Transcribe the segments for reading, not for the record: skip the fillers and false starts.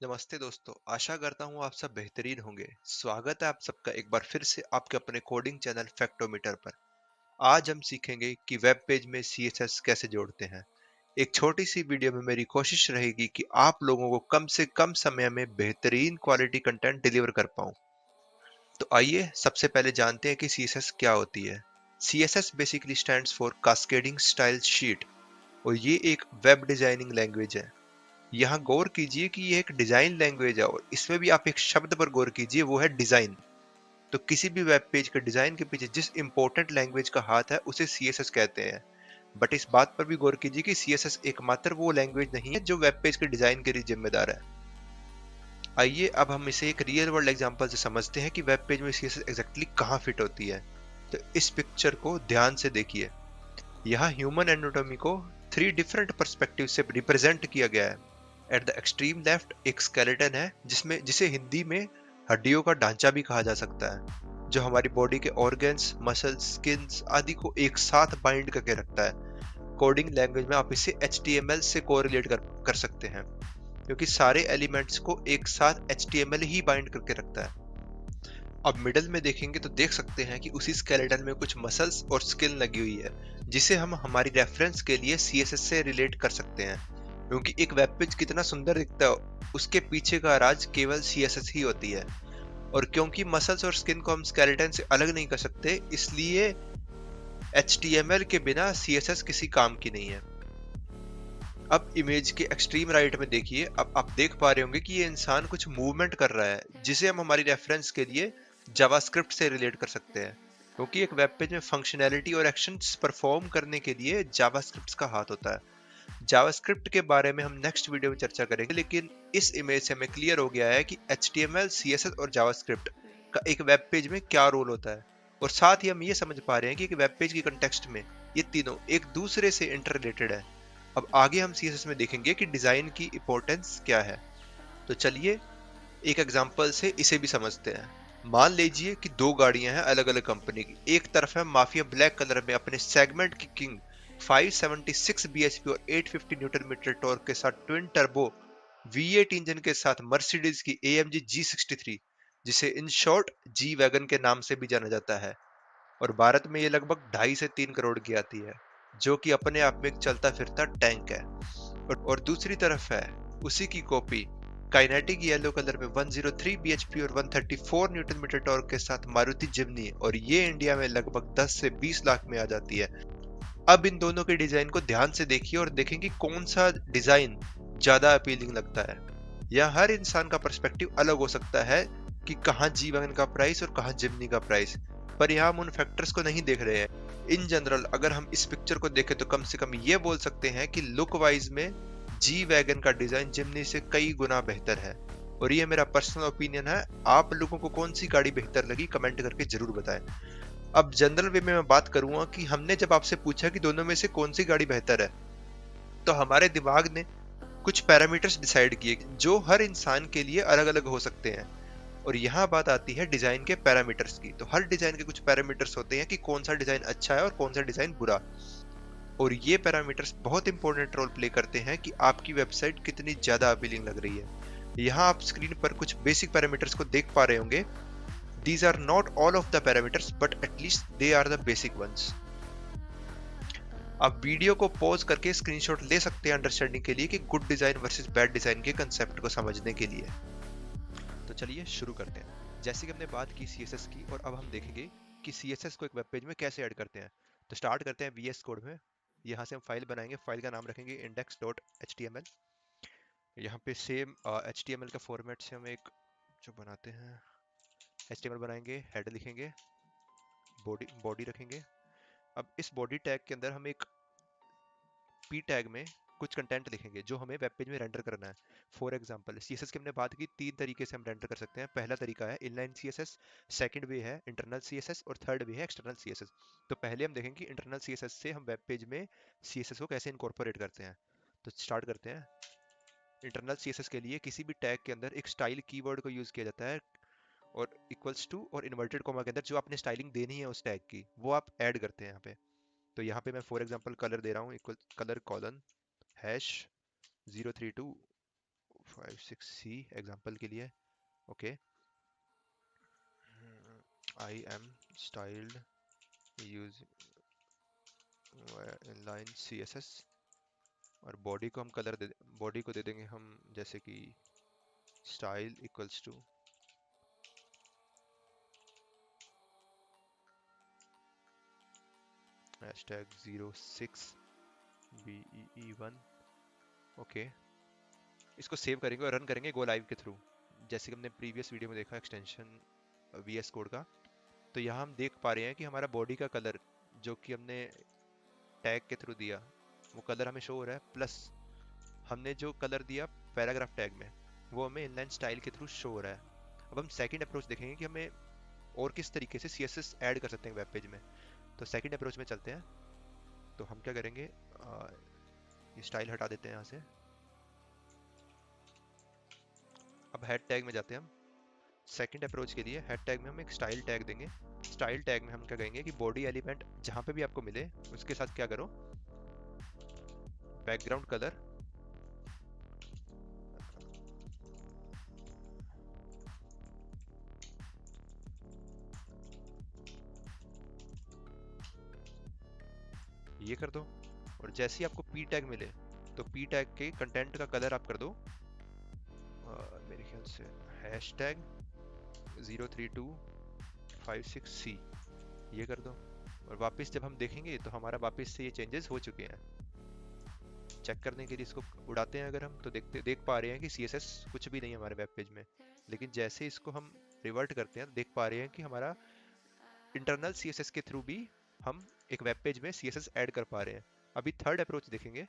नमस्ते दोस्तों, आशा करता हूँ आप सब बेहतरीन होंगे। स्वागत है आप सबका एक बार फिर से आपके अपने कोडिंग चैनल फैक्टोमीटर पर। आज हम सीखेंगे कि वेब पेज में सीएसएस कैसे जोड़ते हैं। एक छोटी सी वीडियो में मेरी कोशिश रहेगी कि आप लोगों को कम से कम समय में बेहतरीन क्वालिटी कंटेंट डिलीवर कर पाऊँ। तो आइए सबसे पहले जानते हैं कि सीएसएस क्या होती है। CSS basically stands for cascading style sheet और ये एक वेब डिजाइनिंग लैंग्वेज है। यहाँ गौर कीजिए कि ये एक डिजाइन लैंग्वेज है और इसमें भी आप एक शब्द पर गौर कीजिए, वो है डिजाइन। तो किसी भी वेब पेज के डिजाइन के पीछे जिस इंपॉर्टेंट लैंग्वेज का हाथ है उसे सीएसएस कहते हैं। बट इस बात पर भी गौर कीजिए कि सीएसएस एकमात्र वो लैंग्वेज नहीं है जो वेब पेज के डिजाइन के लिए जिम्मेदार है। आइए अब हम इसे एक रियल वर्ल्ड एग्जांपल से समझते हैं कि वेब पेज में सीएसएस एग्जैक्टली कहाँ फिट होती है। तो इस पिक्चर को ध्यान से देखिए। यहाँ ह्यूमन एनाटॉमी को थ्री डिफरेंट पर्सपेक्टिव से रिप्रेजेंट किया गया है। एट द एक्सट्रीम लेफ्ट एक स्केलेटन है जिसमें जिसे हिंदी में हड्डियों का ढांचा भी कहा जा सकता है, जो हमारी बॉडी के ऑर्गन्स, मसल्स, स्किन्स आदि को एक साथ बाइंड करके रखता है। कोडिंग लैंग्वेज में आप इसे HTML से कोरिलेट कर सकते हैं, क्योंकि सारे एलिमेंट्स को एक साथ HTML ही बाइंड करके रखता है। अब मिडल में देखेंगे तो देख सकते हैं कि उसी स्केलेटन में कुछ मसल्स और स्किन लगी हुई है, जिसे हम हमारी रेफरेंस के लिए CSS से रिलेट कर सकते हैं। क्योंकि एक वेब पेज कितना सुंदर दिखता है, उसके पीछे का राज केवल CSS ही होती है। और क्योंकि मसल्स और स्किन को हम स्केलेटन से अलग नहीं कर सकते, इसलिए HTML के बिना CSS किसी काम की नहीं है। अब इमेज के एक्सट्रीम राइट में देखिए, अब आप देख पा रहे होंगे कि ये इंसान कुछ मूवमेंट कर रहा है, जिसे हम हमारी रेफरेंस के लिए जावास्क्रिप्ट से रिलेट कर सकते हैं। क्योंकि एक वेब पेज में फंक्शनैलिटी और एक्शंस परफॉर्म करने के लिए जावास्क्रिप्ट का हाथ होता है। जावास्क्रिप्ट के बारे में हम नेक्स्ट वीडियो में चर्चा करेंगे, लेकिन इस इमेज से हमें क्लियर हो गया है कि HTML, CSS और जावास्क्रिप्ट का एक वेब पेज में क्या रोल होता है। और साथ ही हम ये समझ पा रहे हैं कि एक वेब पेज की कंटेक्स्ट में ये तीनों एक दूसरे से इंटर रिलेटेड है। अब आगे हम CSS में देखेंगे कि डिजाइन की इंपॉर्टेंस क्या है। तो चलिए एक एग्जांपल से इसे भी समझते हैं। मान लीजिए कि दो गाड़ियां हैं अलग अलग कंपनी की। एक तरफ है माफिया ब्लैक कलर में अपने सेगमेंट की किंग 576 bhp और 850 न्यूटन मीटर टॉर्क के साथ ट्विन टर्बो V8 इंजन के साथ मर्सिडीज की AMG G63, जिसे इन शॉर्ट जी वैगन के नाम से भी जाना जाता है। और भारत में ये लगभग 2.5 से 3 करोड़ की आती है, जो कि अपने आप में एक चलता फिरता टैंक है। और दूसरी तरफ है उसी की कॉपी काइनेटिक येलो कलर में 103 bhp और 134 न्यूटन मीटर टॉर्क के साथ मारुति जिम्नी, और ये इंडिया में लगभग 10 से 20 लाख में आ जाती है। अब इन दोनों के डिजाइन को ध्यान से देखिए और देखें कि कौन सा डिजाइन ज्यादा अपीलिंग लगता है। यह हर इंसान का पर्सपेक्टिव अलग हो सकता है कि कहाँ जी वैगन का प्राइस और कहाँ जिम्नी का प्राइस, पर यहाँ हम उन फैक्टर्स को नहीं देख रहे हैं। इन जनरल अगर हम इस पिक्चर को देखें तो कम से कम ये बोल सकते हैं कि लुक वाइज में जी वैगन का डिजाइन जिम्नी से कई गुना बेहतर है। और ये मेरा पर्सनल ओपिनियन है। आप लोगों को कौन सी गाड़ी बेहतर लगी कमेंट करके जरूर बताएं। अब जनरल वे में मैं बात करूंगा कि हमने जब आपसे पूछा कि दोनों में से कौन सी गाड़ी बेहतर है, तो हमारे दिमाग ने कुछ पैरामीटर्स डिसाइड किए जो हर इंसान के लिए अलग अलग हो सकते हैं। और यहाँ बात आती है डिजाइन के पैरामीटर्स की। तो हर डिजाइन के कुछ पैरामीटर्स होते हैं कि कौन सा डिजाइन अच्छा है और कौन सा डिजाइन बुरा। और ये पैरामीटर्स बहुत इंपॉर्टेंट रोल प्ले करते हैं कि आपकी वेबसाइट कितनी ज्यादा अपीलिंग लग रही है। यहाँ आप स्क्रीन पर कुछ बेसिक पैरामीटर्स को देख पा रहे होंगे। These are not all of the parameters, but at least they are the basic ones. आप वीडियो को पॉज करके स्क्रीनशॉट ले सकते हैं अंडरस्टैंडिंग के लिए कि good design versus bad design के कंसेप्ट को समझने के लिए। तो चलिए शुरू करते हैं। जैसे कि हमने बात की CSS की, और अब हम देखेंगे कि CSS को एक वेब पेज में कैसे ऐड करते हैं। तो स्टार्ट करते हैं VS कोड में। यहाँ से हम फाइल बनाएंगे, फाइल का नाम रखेंगे index.html। यहाँ पे सेम HTML का फॉर्मेट से हम एक जो बनाते हैं HTML बनाएंगे, हेडर लिखेंगे, बॉडी बॉडी रखेंगे। अब इस बॉडी टैग के अंदर हम एक पी टैग में कुछ कंटेंट लिखेंगे जो हमें वेब पेज में रेंडर करना है। फॉर एग्जांपल CSS की हमने बात की, तीन तरीके से हम रेंडर कर सकते हैं। पहला तरीका है इनलाइन CSS, सेकंड वे है इंटरनल CSS और थर्ड वे है एक्सटर्नल CSS। तो पहले हम देखेंगे कि इंटरनल CSS से हम वेब पेज में CSS को कैसे इनकॉर्पोरेट करते हैं। तो स्टार्ट करते हैं। इंटरनल CSS के लिए किसी भी टैग के अंदर एक स्टाइल कीवर्ड को यूज किया जाता है, और इक्वल्स टू और इन्वर्टेड कॉमा के अंदर जो आपने स्टाइलिंग देनी है उस टैग की वो आप ऐड करते हैं यहाँ पे। तो यहाँ पे मैं फॉर एग्जांपल कलर दे रहा हूँ, equal colour colon hash 032 56C example के लिए। Okay, I am styled use inline CSS। और बॉडी को हम कलर बॉडी को दे देंगे हम जैसे कि style equals to #06BEE1। Okay, इसको सेव करेंगे और रन करेंगे गो लाइव के थ्रू। जैसे कि हमने प्रीवियस वीडियो में देखा एक्सटेंशन VS कोड का, तो यहाँ हम देख पा रहे हैं कि हमारा बॉडी का कलर जो कि हमने टैग के थ्रू दिया वो कलर हमें शो हो रहा है, प्लस हमने जो कलर दिया पैराग्राफ टैग में वो हमें इनलाइन स्टाइल के थ्रू शो हो रहा है। अब हम सेकंड अप्रोच देखेंगे कि हमें और किस तरीके से CSS ऐड कर सकते हैं वेब पेज में। तो सेकंड अप्रोच में चलते हैं। तो हम क्या करेंगे, ये स्टाइल हटा देते हैं यहाँ से। अब हेड टैग में जाते हैं हम। सेकंड अप्रोच के लिए हेड टैग में हम एक स्टाइल टैग देंगे। स्टाइल टैग में हम क्या कहेंगे कि बॉडी एलिमेंट जहां पे भी आपको मिले उसके साथ क्या करो, बैकग्राउंड कलर ये कर दो। और जैसे ही आपको P टैग मिले तो P टैग के कंटेंट का कलर आप कर दो मेरे ख्याल से #03256C ये कर दो। और वापस जब हम देखेंगे तो हमारा वापस से ये चेंजेस हो चुके हैं। चेक करने के लिए इसको उड़ाते हैं अगर हम, तो देख पा रहे हैं कि CSS कुछ भी नहीं है हमारे वेब पेज में। लेकिन जैसे इसको हम रिवर्ट करते हैं देख पा रहे हैं कि हमारा इंटरनल CSS के थ्रू भी हम एक वेब पेज में CSS ऐड कर पा रहे हैं। अभी थर्ड अप्रोच देखेंगे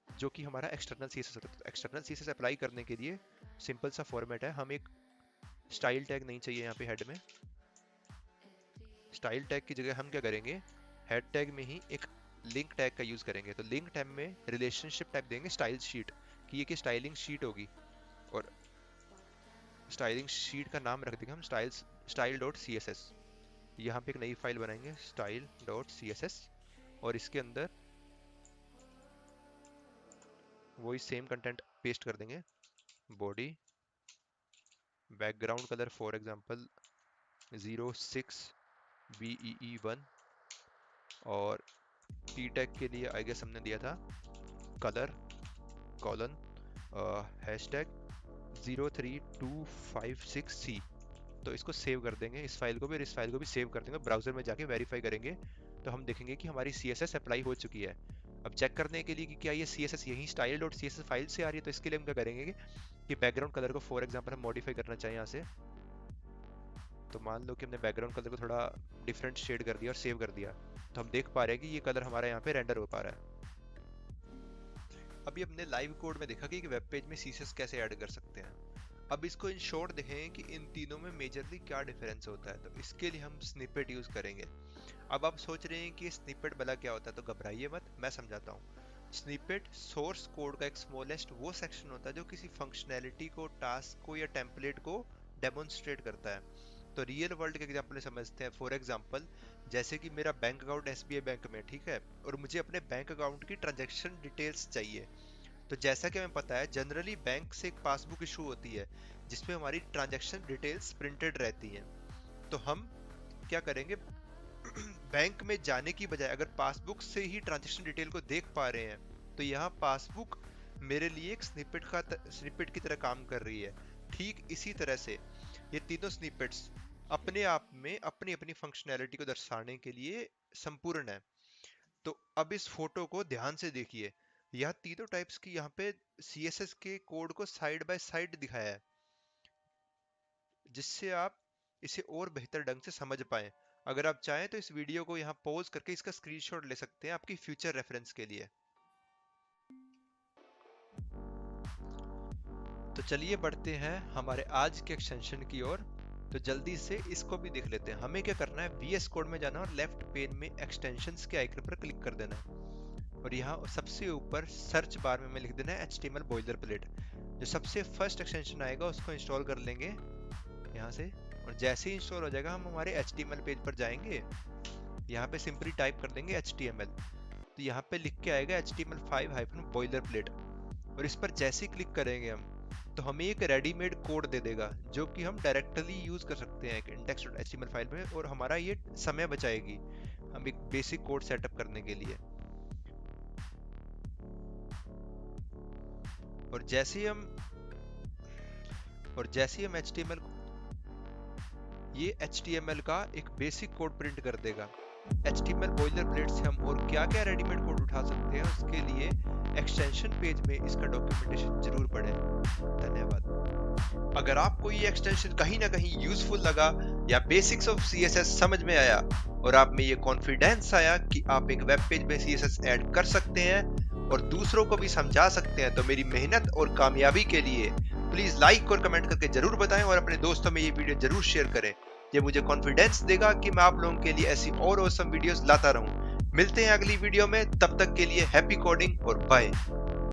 जो कि हमारा एक्सटर्नल CSS होता है। तो एक्सटर्नल CSS अप्लाई करने के लिए सिंपल सा फॉर्मेट है, हम एक स्टाइल टैग नहीं चाहिए यहाँ पे हेड में। स्टाइल टैग की जगह हम क्या करेंगे, हेड टैग में ही एक लिंक टैग का यूज करेंगे। तो लिंक टैग में रिलेशनशिप टैग देंगे स्टाइल शीट कि ये की स्टाइलिंग शीट होगी, और स्टाइलिंग शीट का नाम रख देंगे हम style.css। यहाँ पे एक नई फाइल बनाएंगे style.css और इसके अंदर वही सेम कंटेंट पेस्ट कर देंगे। Body background colour for example 06BEE1 और P टैग के लिए आई गेस हमने दिया था कलर कॉलन #03256C। तो इसको सेव कर देंगे इस फाइल को भी, और इस फाइल को भी सेव कर देंगे। ब्राउजर में जाके वेरीफाई करेंगे तो हम देखेंगे कि हमारी CSS अप्लाई हो चुकी है। अब चेक करने के लिए कि क्या ये CSS यही style.css फाइल से आ रही है, तो इसके लिए हम क्या करेंगे कि बैकग्राउंड कलर को फॉर एग्जांपल हम मॉडिफाई करना चाहिए यहाँ से। तो मान लो कि हमने बैकग्राउंड कलर को थोड़ा डिफरेंट शेड कर दिया और सेव कर दिया, तो हम देख पा रहे हैं कि ये कलर हमारा यहाँ पे रेंडर हो पा रहा है। अभी हमने लाइव कोड में देखा कि एक वेब पेज में CSS कैसे ऐड कर सकते हैं। अब इसको इन शॉर्ट देखें कि इन तीनों में मेजरली क्या डिफरेंस होता है। तो इसके लिए हम स्निपेट यूज करेंगे। अब आप सोच रहे हैं कि स्निपेट भला क्या होता है, तो घबराइए मत, मैं समझाता हूँ। स्निपेट सोर्स कोड का एक स्मॉलेस्ट वो सेक्शन होता है जो किसी फंक्शनैलिटी को, टास्क को या टेम्पलेट को डेमोन्स्ट्रेट करता है। तो रियल वर्ल्ड के एग्जांपल समझते हैं। फॉर एग्जांपल जैसे कि मेरा बैंक अकाउंट SBI बैंक में, ठीक है, और मुझे अपने बैंक अकाउंट की ट्रांजैक्शन डिटेल्स चाहिए। तो जैसा कि हमें पता है जनरली बैंक से एक पासबुक इशू होती है जिसमें हमारी ट्रांजैक्शन डिटेल्स प्रिंटेड रहती हैं। तो हम क्या करेंगे, बैंक में जाने की बजाय अगर पासबुक से ही ट्रांजैक्शन डिटेल को देख पा रहे हैं तो यहाँ पासबुक मेरे लिए एक स्निपेट की तरह काम कर रही है। ठीक इसी तरह से ये तीनों स्निपेट्स अपने आप में अपनी अपनी फंक्शनैलिटी को दर्शाने के लिए संपूर्ण है। तो अब इस फोटो को ध्यान से देखिए, यह तीनों टाइप्स की यहाँ पे CSS के कोड को साइड बाय साइड दिखाया है जिससे आप इसे और बेहतर ढंग से समझ पाएं। अगर आप चाहें तो इस वीडियो को यहाँ पॉज करके इसका स्क्रीनशॉट ले सकते हैं आपकी फ्यूचर रेफरेंस के लिए। तो चलिए बढ़ते हैं हमारे आज के एक्सटेंशन की ओर। तो जल्दी से इसको भी देख लेते हैं। हमें क्या करना है, VS कोड में जाना और लेफ्ट पेन में एक्सटेंशंस के आइकन पर क्लिक कर देना है और यहाँ सबसे ऊपर सर्च बार में हमें लिख देना है HTML बॉयलरप्लेट। जो सबसे फर्स्ट एक्सटेंशन आएगा उसको इंस्टॉल कर लेंगे यहाँ से, और जैसे ही इंस्टॉल हो जाएगा हम हमारे HTML पेज पर जाएंगे। यहाँ पे सिंपली टाइप कर देंगे HTML, तो यहाँ पे लिख के आएगा HTML5 बोइलरप्लेट, और इस पर जैसे ही क्लिक करेंगे हम तो हमें एक रेडीमेड कोड दे देगा जो कि हम डायरेक्टली यूज कर सकते हैं एक index.html फाइल में, और हमारा ये समय बचाएगी हम एक बेसिक कोड सेटअप करने के लिए। और जैसे ही हम HTML ये HTML का एक बेसिक कोड प्रिंट कर देगा। HTML बॉयलर प्लेट से हम और क्या क्या रेडीमेड कोड उठा सकते हैं, उसके लिए एक्सटेंशन पेज में इसका डॉक्यूमेंटेशन जरूर पढ़ें। धन्यवाद। अगर आपको ये एक्सटेंशन कहीं ना कहीं यूजफुल लगा या बेसिक्स ऑफ CSS समझ में आया और आप में ये कॉन्फिडेंस आया कि आप एक वेब पेज में CSS ऐड कर सकते हैं और दूसरों को भी समझा सकते हैं, तो मेरी मेहनत और कामयाबी के लिए प्लीज लाइक और कमेंट करके जरूर बताएं और अपने दोस्तों में ये वीडियो जरूर शेयर करें। ये मुझे कॉन्फिडेंस देगा कि मैं आप लोगों के लिए ऐसी और ऑसम वीडियोस लाता रहूं। मिलते हैं अगली वीडियो में, तब तक के लिए हैप्पी कोडिंग और बाय।